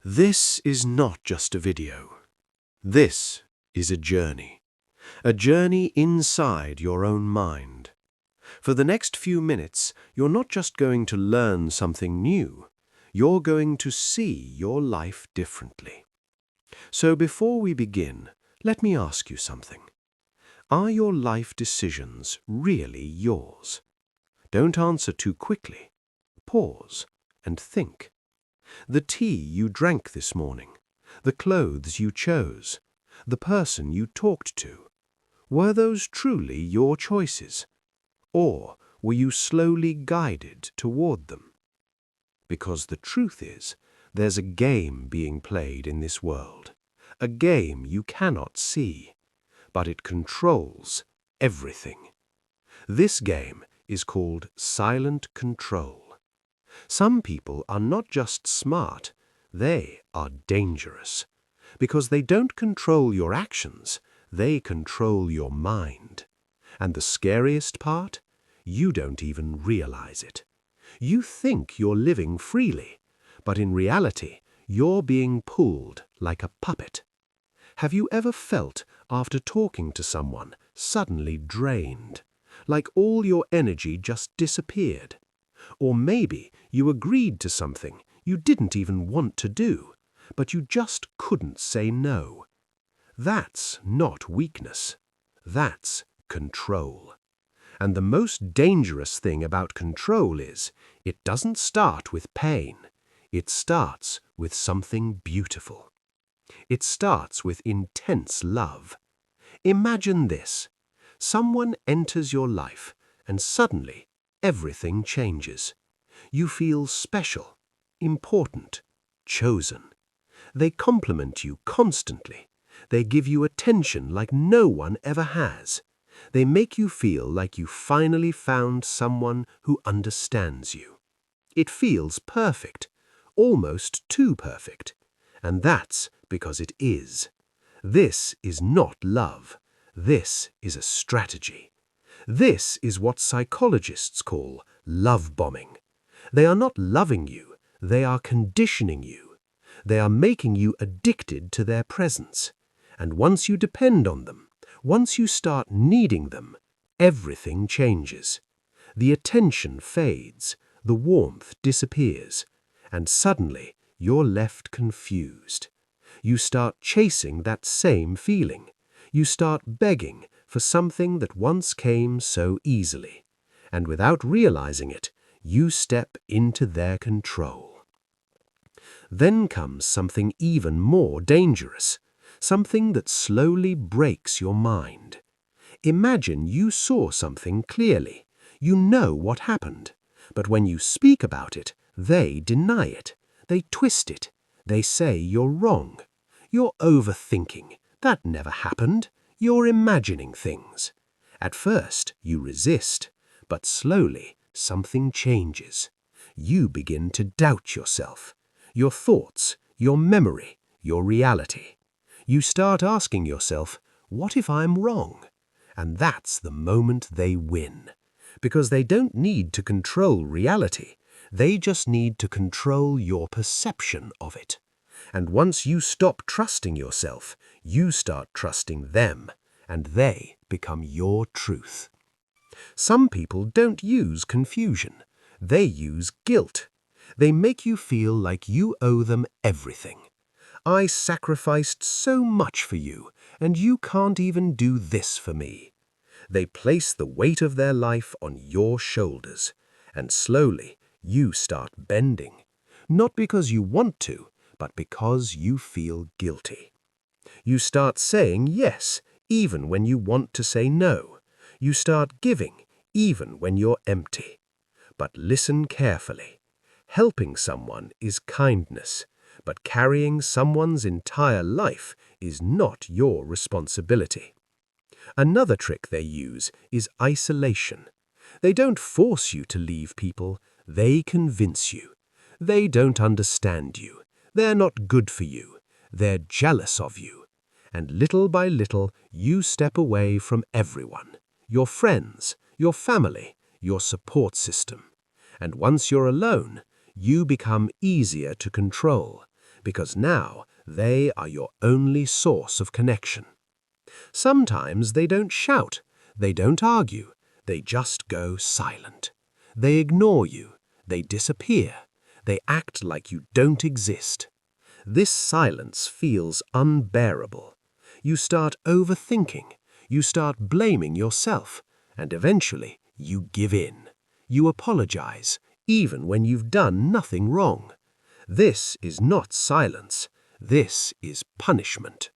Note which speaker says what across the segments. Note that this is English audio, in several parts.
Speaker 1: This is not just a video. This is a journey inside your own mind. For the next few minutes, you're not just going to learn something new, you're going to see your life differently. So before we begin, let me ask you something. Are your life decisions really yours? Don't answer too quickly. Pause and think. The tea you drank this morning, the clothes you chose, the person you talked to, were those truly your choices? Or were you slowly guided toward them? Because the truth is, there's a game being played in this world, a game you cannot see, but it controls everything. This game is called silent control. Some people are not just smart, they are dangerous. Because they don't control your actions, they control your mind. And the scariest part? You don't even realize it. You think you're living freely, but in reality, you're being pulled like a puppet. Have you ever felt, after talking to someone, suddenly drained? Like all your energy just disappeared? Or maybe you agreed to something you didn't even want to do, but you just couldn't say no. That's not weakness. That's control. And the most dangerous thing about control is, it doesn't start with pain. It starts with something beautiful. It starts with intense love. Imagine this. Someone enters your life, and suddenly everything changes. You feel special, important, chosen. They compliment you constantly. They give you attention like no one ever has. They make you feel like you finally found someone who understands you. It feels perfect, almost too perfect. And that's because it is. This is not love. This is a strategy. This is what psychologists call love bombing. They are not loving you, they are conditioning you. They are making you addicted to their presence. And once you depend on them, once you start needing them, everything changes. The attention fades, the warmth disappears, and suddenly you're left confused. You start chasing that same feeling. You start begging for something that once came so easily. And without realizing it, you step into their control. Then comes something even more dangerous, something that slowly breaks your mind. Imagine you saw something clearly. You know what happened. But when you speak about it, they deny it. They twist it. They say you're wrong. You're overthinking. That never happened. You're imagining things. At first, you resist, but slowly something changes. You begin to doubt yourself, your thoughts, your memory, your reality. You start asking yourself, what if I'm wrong? And that's the moment they win. Because they don't need to control reality, they just need to control your perception of it. And once you stop trusting yourself, you start trusting them, and they become your truth. Some people don't use confusion. They use guilt. They make you feel like you owe them everything. I sacrificed so much for you, and you can't even do this for me. They place the weight of their life on your shoulders, and slowly you start bending. Not because you want to, but because you feel guilty. You start saying yes, even when you want to say no. You start giving, even when you're empty. But listen carefully. Helping someone is kindness, but carrying someone's entire life is not your responsibility. Another trick they use is isolation. They don't force you to leave people, they convince you. They don't understand you. They're not good for you. They're jealous of you. And little by little, you step away from everyone. Your friends, your family, your support system. And once you're alone, you become easier to control because now they are your only source of connection. Sometimes they don't shout, they don't argue, they just go silent. They ignore you, they disappear, they act like you don't exist. This silence feels unbearable. You start overthinking, you start blaming yourself, and eventually you give in. You apologize, even when you've done nothing wrong. This is not silence, this is punishment.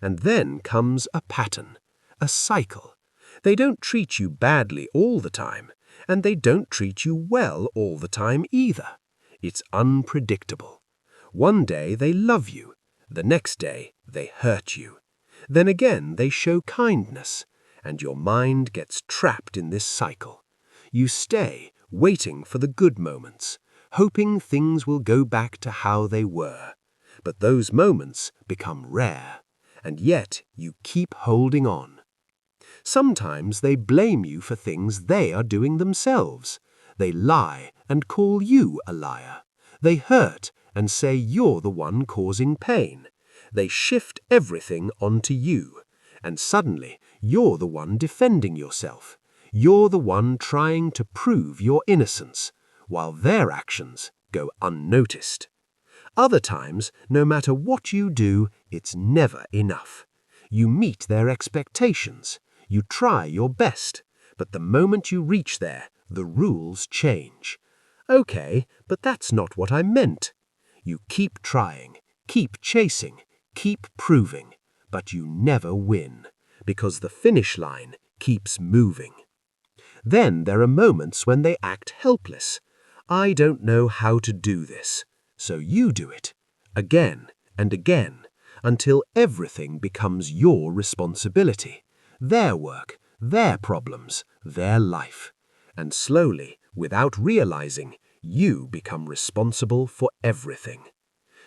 Speaker 1: And then comes a pattern, a cycle. They don't treat you badly all the time, and they don't treat you well all the time either. It's unpredictable. One day they love you, the next day they hurt you. Then again they show kindness, and your mind gets trapped in this cycle. You stay, waiting for the good moments, hoping things will go back to how they were. But those moments become rare, and yet you keep holding on. Sometimes they blame you for things they are doing themselves. They lie and call you a liar. They hurt and say you're the one causing pain. They shift everything onto you, and suddenly you're the one defending yourself. You're the one trying to prove your innocence, while their actions go unnoticed. Other times, no matter what you do, it's never enough. You meet their expectations. You try your best, but the moment you reach there, the rules change. Okay, but that's not what I meant. You keep trying, keep chasing, keep proving, but you never win, because the finish line keeps moving. Then there are moments when they act helpless. I don't know how to do this, so you do it, again and again, until everything becomes your responsibility. Their work, their problems, their life. And slowly, without realizing, you become responsible for everything.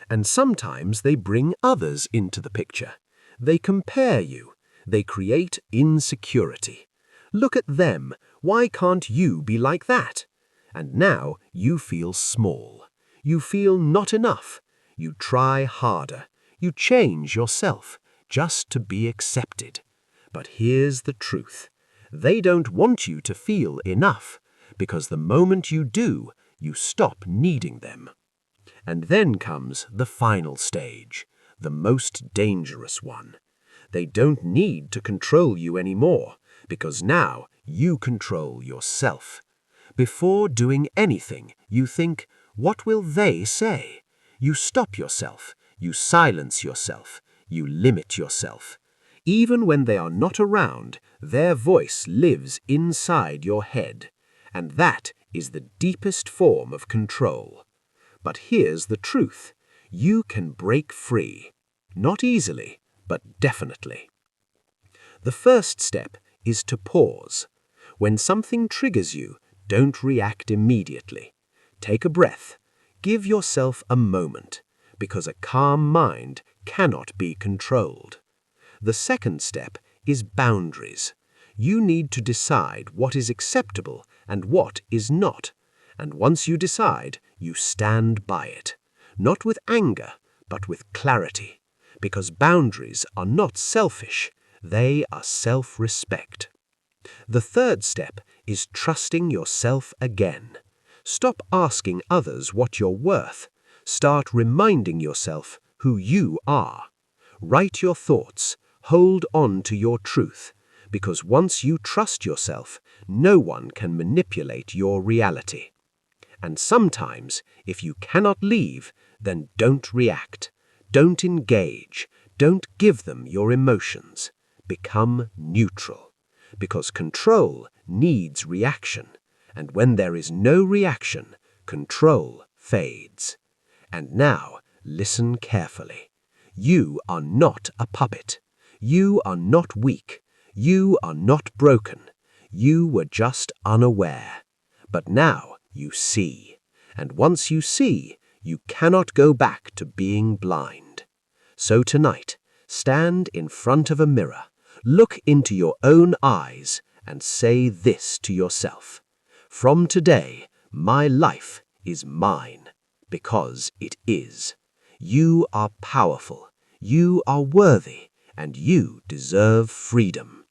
Speaker 1: And sometimes they bring others into the picture. They compare you. They create insecurity. Look at them. Why can't you be like that? And now you feel small. You feel not enough. You try harder. You change yourself just to be accepted. But here's the truth. They don't want you to feel enough, because the moment you do, you stop needing them. And then comes the final stage, the most dangerous one. They don't need to control you anymore, because now you control yourself. Before doing anything, you think, what will they say? You stop yourself, you silence yourself, you limit yourself. Even when they are not around, their voice lives inside your head. And that is the deepest form of control. But here's the truth. You can break free. Not easily, but definitely. The first step is to pause. When something triggers you, don't react immediately. Take a breath. Give yourself a moment, because a calm mind cannot be controlled. The second step is boundaries. You need to decide what is acceptable and what is not. And once you decide, you stand by it. Not with anger, but with clarity. Because boundaries are not selfish, they are self-respect. The third step is trusting yourself again. Stop asking others what you're worth. Start reminding yourself who you are. Write your thoughts. Hold on to your truth, because once you trust yourself, no one can manipulate your reality. And sometimes, if you cannot leave, then don't react. Don't engage. Don't give them your emotions. Become neutral, because control needs reaction, and when there is no reaction, control fades. And now, listen carefully. You are not a puppet. You are not weak. You are not broken. You were just unaware. But now you see. And once you see, you cannot go back to being blind. So tonight, stand in front of a mirror, look into your own eyes, and say this to yourself. From today, my life is mine, because it is.
Speaker 2: You are powerful, you are worthy, and you deserve freedom.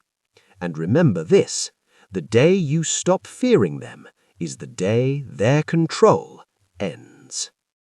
Speaker 2: And remember this, the day you stop fearing them is the day their control ends.